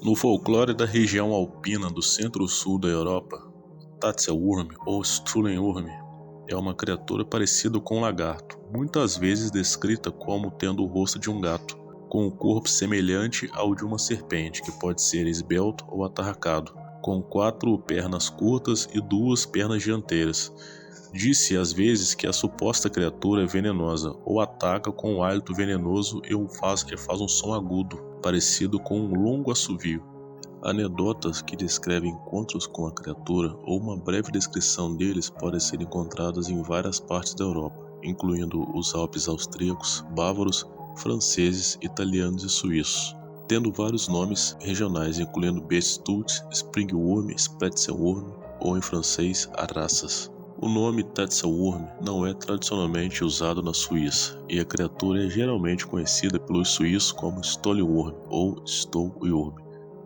No folclore da região alpina do centro-sul da Europa, Tatzelwurm ou Strulenwurm é uma criatura parecida com um lagarto, muitas vezes descrita como tendo o rosto de um gato, com um corpo semelhante ao de uma serpente, que pode ser esbelto ou atarracado, com 4 pernas curtas e 2 pernas dianteiras. Diz-se às vezes que a suposta criatura é venenosa ou ataca com um hálito venenoso e faz um som agudo, parecido com um longo assovio. Anedotas que descrevem encontros com a criatura ou uma breve descrição deles podem ser encontradas em várias partes da Europa, incluindo os Alpes austríacos, bávaros, franceses, italianos e suíços, tendo vários nomes regionais, incluindo Bestut, Springwurm, Spetzelwurm ou em francês, Araças. O nome Tatzelwurm não é tradicionalmente usado na Suíça, e a criatura é geralmente conhecida pelos suíços como Stollenwurm ou Stowwurm,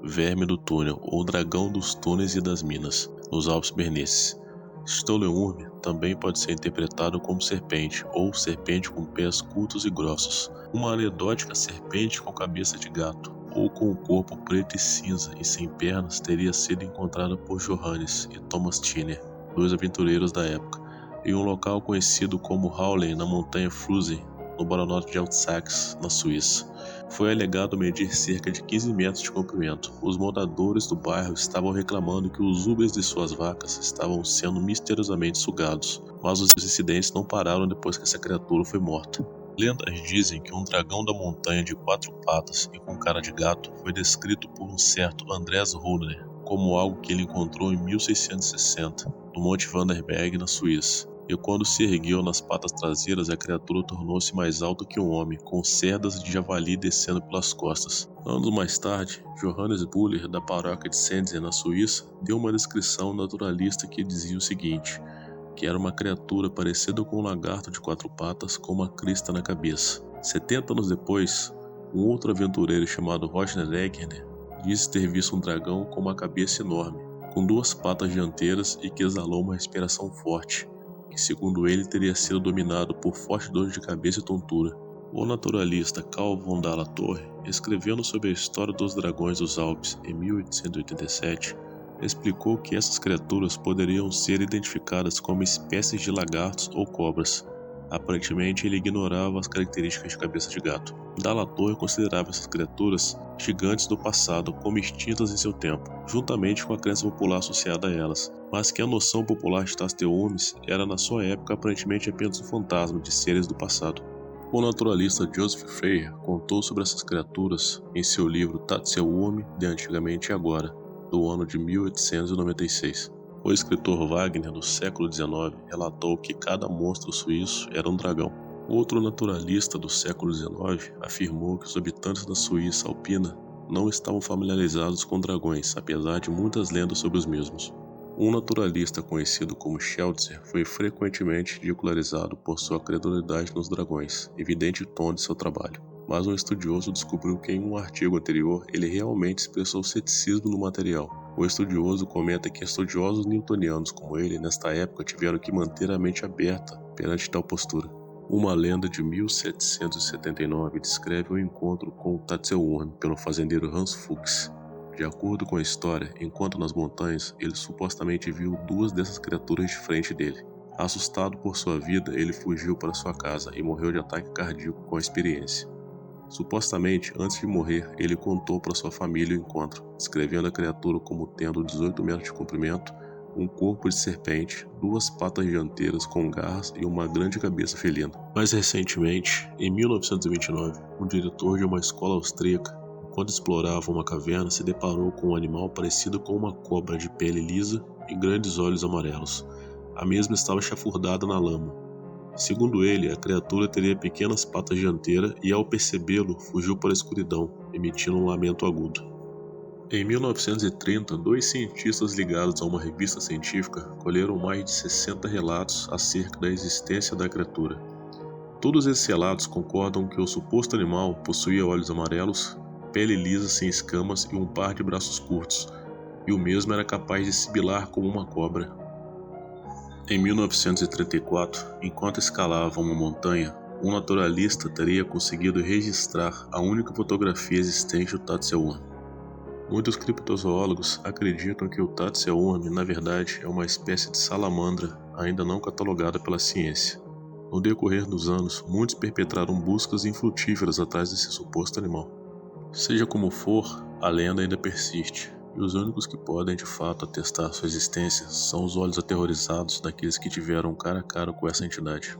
verme do túnel ou dragão dos túneis e das minas, nos Alpes bernesses. Stollenwurm também pode ser interpretado como serpente ou serpente com pés curtos e grossos, uma anedótica serpente com cabeça de gato, ou com o corpo preto e cinza e sem pernas, teria sido encontrada por Johannes e Thomas Tiner, 2 aventureiros da época, em um local conhecido como Haulen, na montanha Frusen, no Baronato de Alt-Saxe, na Suíça. Foi alegado medir cerca de 15 metros de comprimento. Os moradores do bairro estavam reclamando que os ubres de suas vacas estavam sendo misteriosamente sugados, mas os incidentes não pararam depois que essa criatura foi morta. Lendas dizem que um dragão da montanha de 4 patas e com cara de gato foi descrito por um certo Andreas Rudner como algo que ele encontrou em 1660, no Monte Vanderberg, na Suíça. E quando se ergueu nas patas traseiras, a criatura tornou-se mais alta que um homem, com cerdas de javali descendo pelas costas. Anos mais tarde, Johannes Buller, da paróquia de Sensen, na Suíça, deu uma descrição naturalista que dizia o seguinte, que era uma criatura parecida com um lagarto de 4 patas com uma crista na cabeça. 70 anos depois, um outro aventureiro chamado Roger Egner disse ter visto um dragão com uma cabeça enorme, com 2 patas dianteiras e que exalou uma respiração forte, que segundo ele teria sido dominado por forte dor de cabeça e tontura. O naturalista Carl von der Torre, escrevendo sobre a história dos dragões dos Alpes em 1887, explicou que essas criaturas poderiam ser identificadas como espécies de lagartos ou cobras. Aparentemente, ele ignorava as características de cabeça de gato. Dalla Torre considerava essas criaturas gigantes do passado como extintas em seu tempo, juntamente com a crença popular associada a elas, mas que a noção popular de Tatzelwurms era na sua época aparentemente apenas um fantasma de seres do passado. O naturalista Joseph Freire contou sobre essas criaturas em seu livro Tatzelwurm de Antigamente e Agora, do ano de 1896. O escritor Wagner, do século XIX, relatou que cada monstro suíço era um dragão. Outro naturalista do século XIX afirmou que os habitantes da Suíça alpina não estavam familiarizados com dragões, apesar de muitas lendas sobre os mesmos. Um naturalista conhecido como Scheltzer foi frequentemente ridicularizado por sua credulidade nos dragões, evidente tom de seu trabalho. Mas um estudioso descobriu que em um artigo anterior ele realmente expressou ceticismo no material. O estudioso comenta que estudiosos newtonianos como ele, nesta época, tiveram que manter a mente aberta perante tal postura. Uma lenda de 1779 descreve o encontro com o Tatzelwurm pelo fazendeiro Hans Fuchs. De acordo com a história, enquanto nas montanhas, ele supostamente viu 2 dessas criaturas de frente dele. Assustado por sua vida, ele fugiu para sua casa e morreu de ataque cardíaco com a experiência. Supostamente, antes de morrer, ele contou para sua família o encontro, descrevendo a criatura como tendo 18 metros de comprimento, um corpo de serpente, 2 patas dianteiras com garras e uma grande cabeça felina. Mais recentemente, em 1929, um diretor de uma escola austríaca, quando explorava uma caverna, se deparou com um animal parecido com uma cobra de pele lisa e grandes olhos amarelos. A mesma estava chafurdada na lama. Segundo ele, a criatura teria pequenas patas dianteiras e, ao percebê-lo, fugiu para a escuridão, emitindo um lamento agudo. Em 1930, 2 cientistas ligados a uma revista científica colheram mais de 60 relatos acerca da existência da criatura. Todos esses relatos concordam que o suposto animal possuía olhos amarelos, pele lisa sem escamas e um par de braços curtos, e o mesmo era capaz de sibilar como uma cobra. Em 1934, enquanto escalava uma montanha, um naturalista teria conseguido registrar a única fotografia existente do Tatzelwurm. Muitos criptozoólogos acreditam que o Tatseuorme, na verdade, é uma espécie de salamandra ainda não catalogada pela ciência. No decorrer dos anos, muitos perpetraram buscas infrutíferas atrás desse suposto animal. Seja como for, a lenda ainda persiste, e os únicos que podem de fato atestar sua existência são os olhos aterrorizados daqueles que tiveram cara a cara com essa entidade.